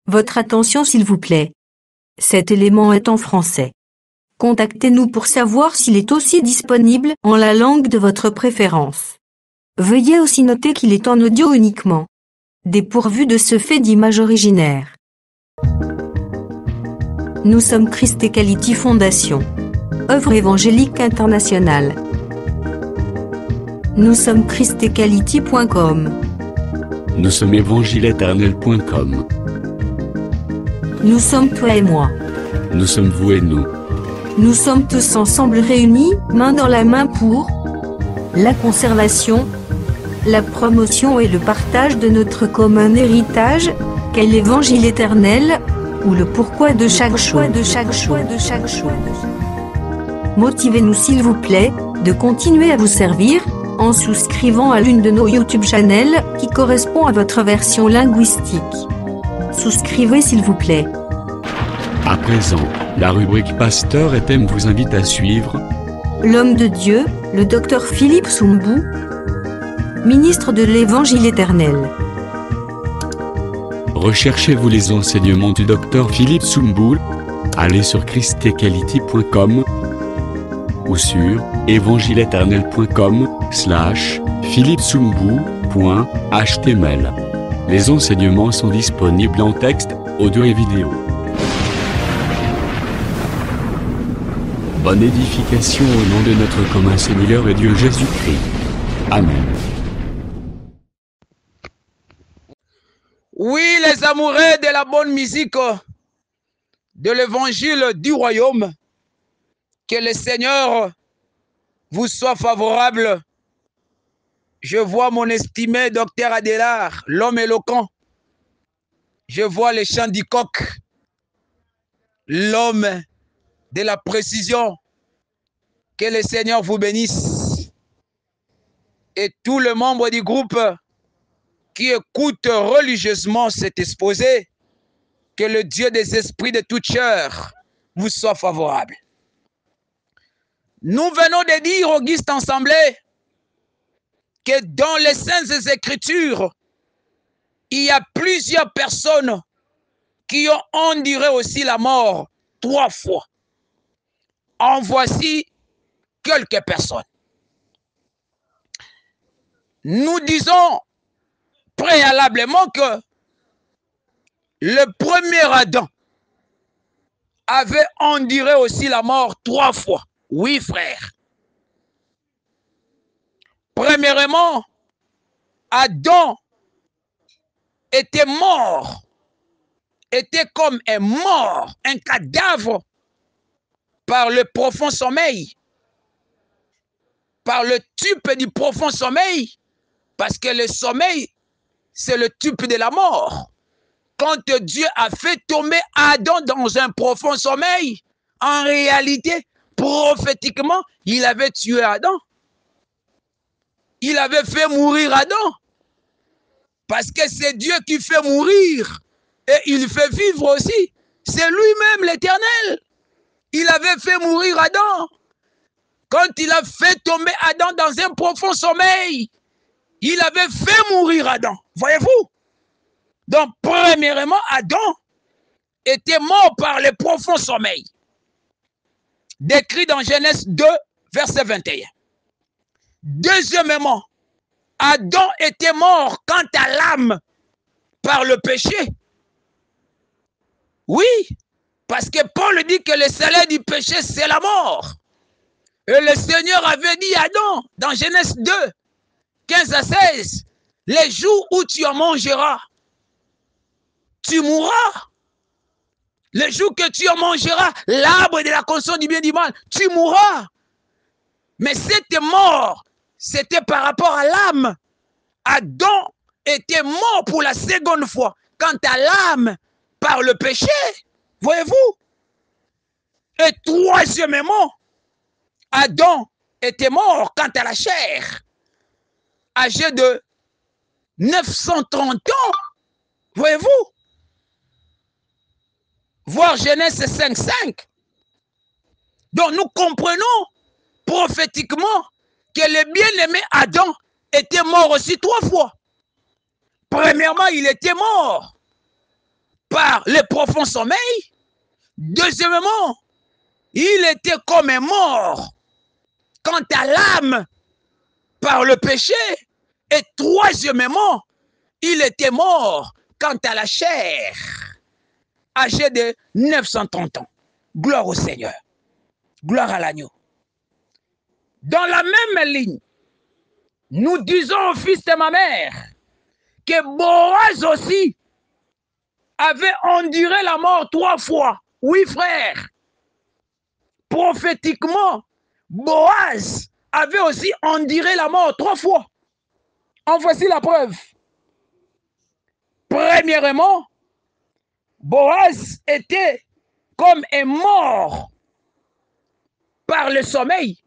Votre attention s'il vous plaît. Cet élément est en français. Contactez-nous pour savoir s'il est aussi disponible en la langue de votre préférence. Veuillez aussi noter qu'il est en audio uniquement. Dépourvu de ce fait d'image originaire. Nous sommes Christ Equality Fondation. Œuvre évangélique internationale. Nous sommes christequality.com. Nous sommes évangile-éternel.com. Nous sommes toi et moi. Nous sommes vous et nous. Nous sommes tous ensemble réunis, main dans la main pour la conservation, la promotion et le partage de notre commun héritage, qu'est l'évangile éternel, ou le pourquoi de chaque chose. Motivez-nous s'il vous plaît, de continuer à vous servir, en souscrivant à l'une de nos YouTube channels, qui correspond à votre version linguistique. Souscrivez s'il vous plaît. À présent, la rubrique Pasteur et thème vous invite à suivre L'homme de Dieu, le docteur Philippe Soumbou, ministre de l'Évangile éternel. Recherchez-vous les enseignements du docteur Philippe Soumbou. Allez sur christequality.com ou sur évangile-éternel.com/philippesoumbou.html. Les enseignements sont disponibles en texte, audio et vidéo. Bonne édification au nom de notre commun Seigneur et Dieu Jésus-Christ. Amen. Oui, les amoureux de la bonne musique, de l'évangile du royaume, que le Seigneur vous soit favorable. Je vois mon estimé docteur Adélard, l'homme éloquent. Je vois les chants du coq, l'homme de la précision. Que le Seigneur vous bénisse. Et tous les membres du groupe qui écoutent religieusement cet exposé, que le Dieu des esprits de toute chair vous soit favorable. Nous venons de dire, Auguste Assemblée, que dans les Saintes Écritures, il y a plusieurs personnes qui ont enduré aussi la mort 3 fois. En voici quelques personnes. Nous disons préalablement que le premier Adam avait enduré aussi la mort 3 fois. Oui, frère. Premièrement, Adam était mort, était comme un mort, un cadavre, par le profond sommeil, par le tube du profond sommeil, parce que le sommeil, c'est le tube de la mort. Quand Dieu a fait tomber Adam dans un profond sommeil, en réalité, prophétiquement, il avait tué Adam. Il avait fait mourir Adam. Parce que c'est Dieu qui fait mourir et il fait vivre aussi. C'est lui-même l'Éternel. Il avait fait mourir Adam. Quand il a fait tomber Adam dans un profond sommeil, il avait fait mourir Adam. Voyez-vous? Donc, premièrement, Adam était mort par le profond sommeil. Décrit dans Genèse 2, verset 21. Deuxièmement, Adam était mort quant à l'âme par le péché. Oui, parce que Paul dit que le salaire du péché, c'est la mort. Et le Seigneur avait dit à Adam, dans Genèse 2, 15 à 16, les jours où tu en mangeras, tu mourras. Le jour que tu en mangeras, l'arbre de la connaissance du bien et du mal, tu mourras. Mais cette mort, c'était par rapport à l'âme. Adam était mort pour la seconde fois. Quant à l'âme, par le péché, voyez-vous. Et troisièmement, Adam était mort quant à la chair, âgé de 930 ans, voyez-vous. Voir Genèse 5.5. Donc nous comprenons prophétiquement que le bien-aimé Adam était mort aussi 3 fois. Premièrement, il était mort par le profond sommeil. Deuxièmement, il était comme un mort quant à l'âme par le péché. Et troisièmement, il était mort quant à la chair, âgé de 930 ans. Gloire au Seigneur. Gloire à l'agneau. Dans la même ligne, nous disons au fils de ma mère que Boaz aussi avait enduré la mort 3 fois. Oui, frère. Prophétiquement, Boaz avait aussi enduré la mort 3 fois. En voici la preuve. Premièrement, Boaz était comme un mort par le sommeil.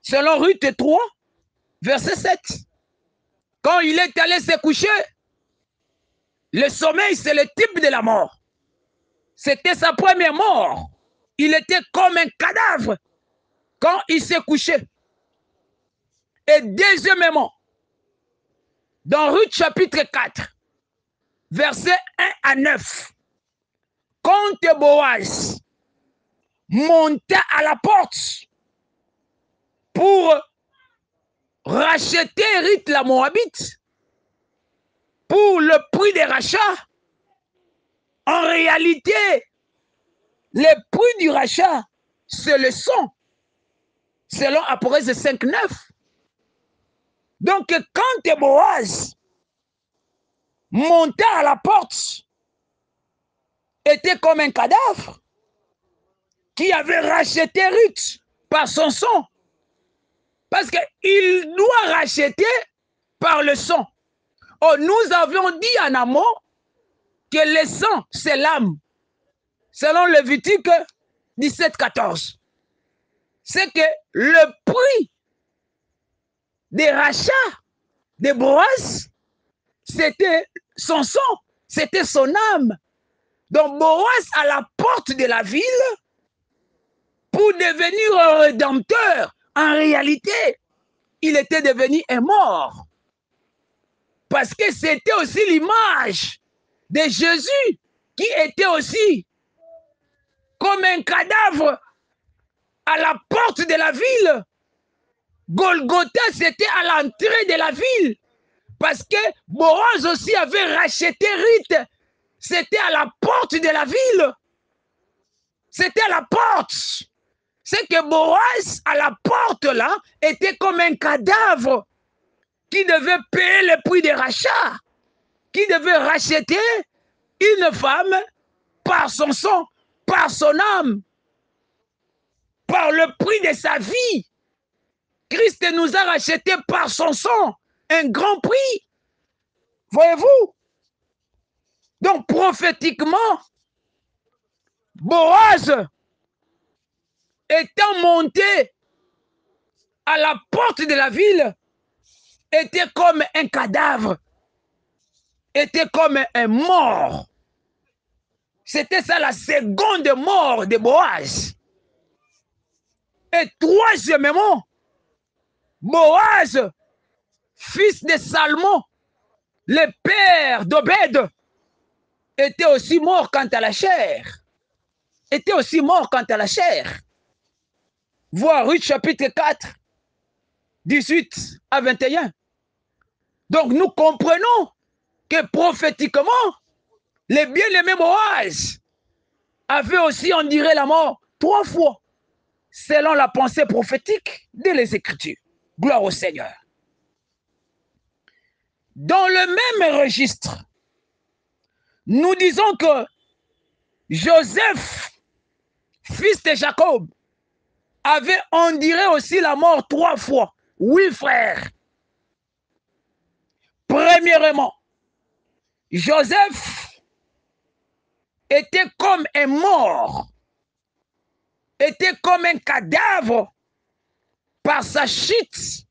Selon Ruth 3, verset 7. Quand il est allé se coucher, le sommeil, c'est le type de la mort. C'était sa première mort. Il était comme un cadavre quand il s'est couché. Et deuxièmement, dans Ruth chapitre 4, versets 1 à 9, quand Boaz monta à la porte pour racheter Ruth la Moabite, pour le prix des rachats, en réalité, le prix du rachat, c'est le sang, selon Apocalypse 5, 9. Donc, quand Boaz monta à la porte, était comme un cadavre qui avait racheté Ruth par son sang. Parce qu'il doit racheter par le sang. Oh, nous avions dit en amont que le sang, c'est l'âme. Selon Lévitique 17, 14. C'est que le prix des rachats de Boaz, c'était son sang, c'était son âme. Donc Boaz, à la porte de la ville, pour devenir un rédempteur, en réalité, il était devenu un mort. Parce que c'était aussi l'image de Jésus qui était aussi comme un cadavre à la porte de la ville. Golgotha, c'était à l'entrée de la ville. Parce que Boaz aussi avait racheté Ruth. C'était à la porte de la ville. C'était à la porte. C'est que Boaz, à la porte là, était comme un cadavre qui devait payer le prix des rachats, qui devait racheter une femme par son sang, par son âme, par le prix de sa vie. Christ nous a rachetés par son sang, un grand prix. Voyez-vous? Donc, prophétiquement, Boaz, étant monté à la porte de la ville, était comme un cadavre, était comme un mort. C'était ça la seconde mort de Boaz. Et troisièmement, Boaz, fils de Salmon, le père d'Obed, était aussi mort quant à la chair. Était aussi mort quant à la chair. Voir Ruth chapitre 4, 18 à 21. Donc nous comprenons que prophétiquement, les bien-aimés Boaz avaient aussi enduré la mort 3 fois, selon la pensée prophétique de les Écritures. Gloire au Seigneur. Dans le même registre, nous disons que Joseph, fils de Jacob, avait enduré aussi la mort 3 fois. Oui, frère. Premièrement, Joseph était comme un mort, était comme un cadavre par sa chute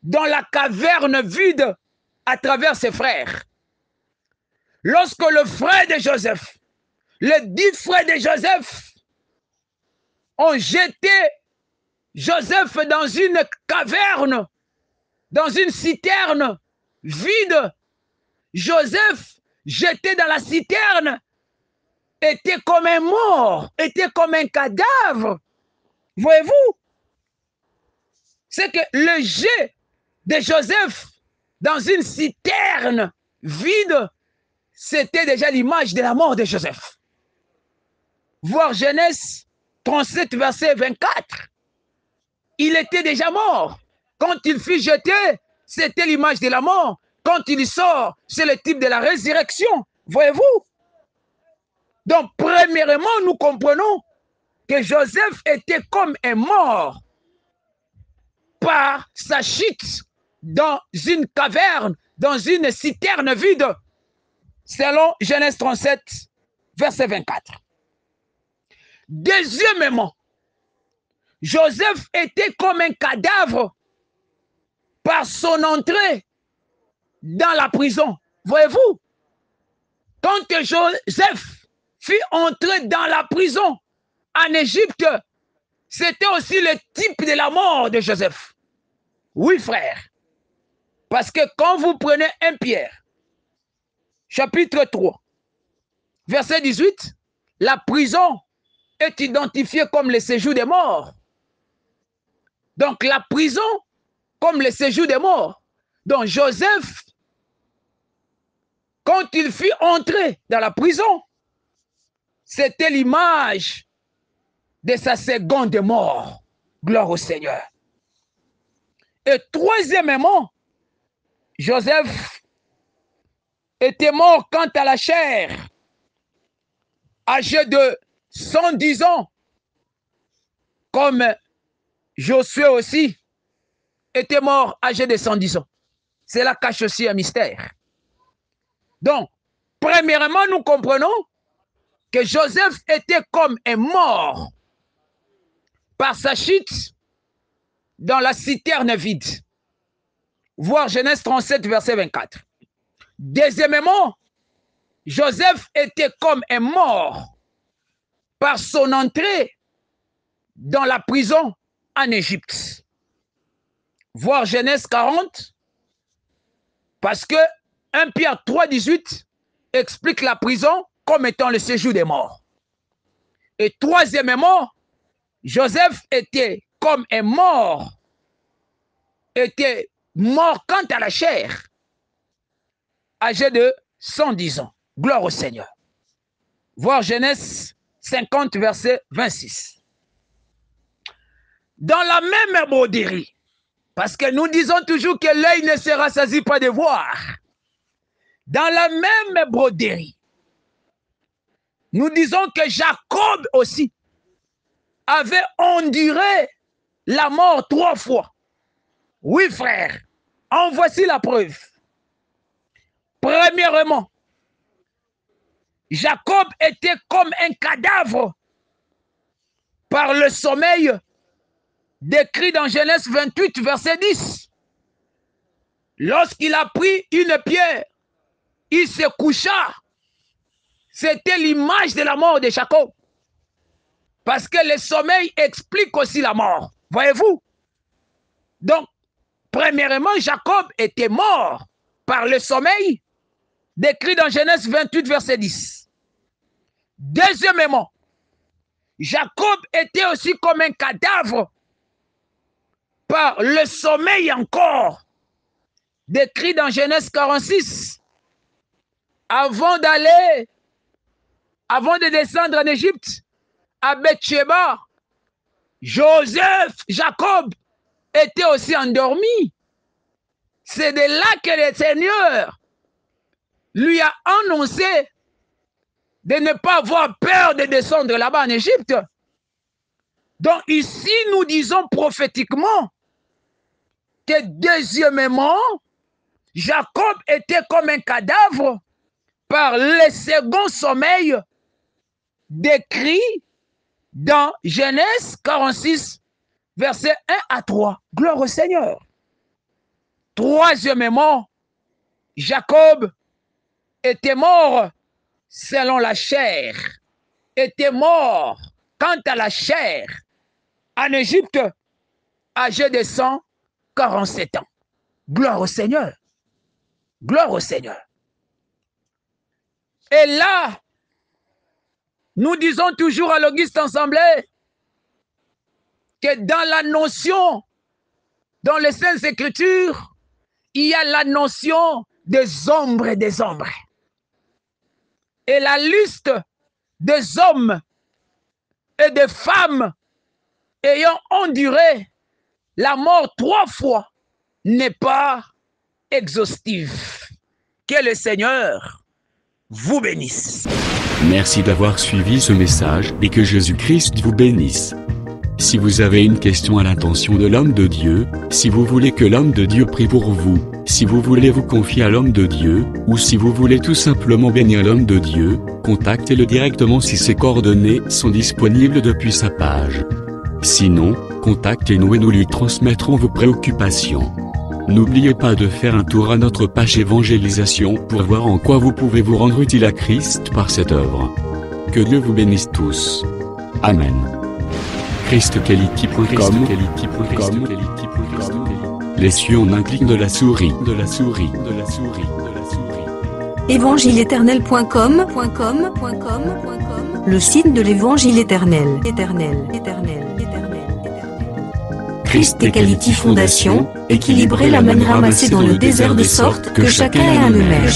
dans la caverne vide à travers ses frères. Lorsque le frère de Joseph, les 10 frères de Joseph, ont jeté Joseph dans une caverne, dans une citerne vide, Joseph jeté dans la citerne, était comme un mort, était comme un cadavre. Voyez-vous? C'est que le jet de Joseph dans une citerne vide, c'était déjà l'image de la mort de Joseph. Voir Genèse 37, verset 24. Il était déjà mort. Quand il fut jeté, c'était l'image de la mort. Quand il sort, c'est le type de la résurrection. Voyez-vous? Donc, premièrement, nous comprenons que Joseph était comme un mort par sa chute dans une caverne, dans une citerne vide, selon Genèse 37, verset 24. Deuxièmement, Joseph était comme un cadavre par son entrée dans la prison. Voyez-vous? Quand Joseph fut entré dans la prison en Égypte, c'était aussi le type de la mort de Joseph. Oui, frère. Parce que quand vous prenez 1 Pierre, chapitre 3, verset 18, la prison est identifiée comme le séjour des morts. Donc la prison comme le séjour des morts. Donc Joseph, quand il fut entré dans la prison, c'était l'image de sa seconde mort. Gloire au Seigneur. Et troisièmement, Joseph était mort quant à la chair, âgé de 110 ans, comme Josué aussi était mort âgé de 110 ans. Cela cache aussi un mystère. Donc, premièrement, nous comprenons que Joseph était comme un mort par sa chute dans la citerne vide. Voir Genèse 37, verset 24. Deuxièmement, Joseph était comme un mort par son entrée dans la prison en Égypte. Voir Genèse 40, parce que 1 Pierre 3, 18 explique la prison comme étant le séjour des morts. Et troisièmement, Joseph était comme un mort, était mort quant à la chair, âgé de 110 ans. Gloire au Seigneur. Voir Genèse 50, verset 26. Dans la même broderie, parce que nous disons toujours que l'œil ne se rassasie pas de voir. Dans la même broderie, nous disons que Jacob aussi avait enduré la mort 3 fois. Oui, frère, en voici la preuve. Premièrement, Jacob était comme un cadavre par le sommeil décrit dans Genèse 28, verset 10. Lorsqu'il a pris une pierre, il se coucha. C'était l'image de la mort de Jacob. Parce que le sommeil explique aussi la mort. Voyez-vous? Donc, premièrement, Jacob était mort par le sommeil décrit dans Genèse 28, verset 10. Deuxièmement, Jacob était aussi comme un cadavre par le sommeil encore décrit dans Genèse 46. Avant de descendre en Égypte, à Bethsheba, Jacob était aussi endormi. C'est de là que le Seigneur lui a annoncé de ne pas avoir peur de descendre là-bas en Égypte. Donc ici, nous disons prophétiquement que deuxièmement, Jacob était comme un cadavre par le second sommeil décrit dans Genèse 46, versets 1 à 3. Gloire au Seigneur. Troisièmement, Jacob était mort selon la chair, était mort quant à la chair en Égypte, âgé de 147 ans. Gloire au Seigneur. Gloire au Seigneur. Et là, nous disons toujours à l'Auguste Assemblée que dans la notion, dans les Saintes Écritures, il y a la notion des ombres et des ombres. Et la liste des hommes et des femmes ayant enduré la mort 3 fois n'est pas exhaustive. Que le Seigneur vous bénisse. Merci d'avoir suivi ce message et que Jésus-Christ vous bénisse. Si vous avez une question à l'intention de l'homme de Dieu, si vous voulez que l'homme de Dieu prie pour vous, si vous voulez vous confier à l'homme de Dieu, ou si vous voulez tout simplement bénir l'homme de Dieu, contactez-le directement si ses coordonnées sont disponibles depuis sa page. Sinon, contactez-nous et nous lui transmettrons vos préoccupations. N'oubliez pas de faire un tour à notre page évangélisation pour voir en quoi vous pouvez vous rendre utile à Christ par cette œuvre. Que Dieu vous bénisse tous. Amen. ChristQuality.com. Les cieux en un clic de la souris. Évangile-éternel.com, le site de l'Évangile éternel. Christ et Quality Fondation, équilibrer la manne ramassée dans le désert de sorte que chacun ait un amer.